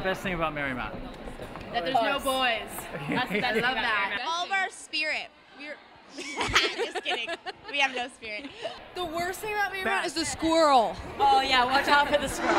best thing about Marymount? That there's no boys. That's the best thing about that. All of our spirit. Just kidding. We have no spirit. The worst thing about Marymount is the squirrel. Oh yeah, watch out for the squirrel.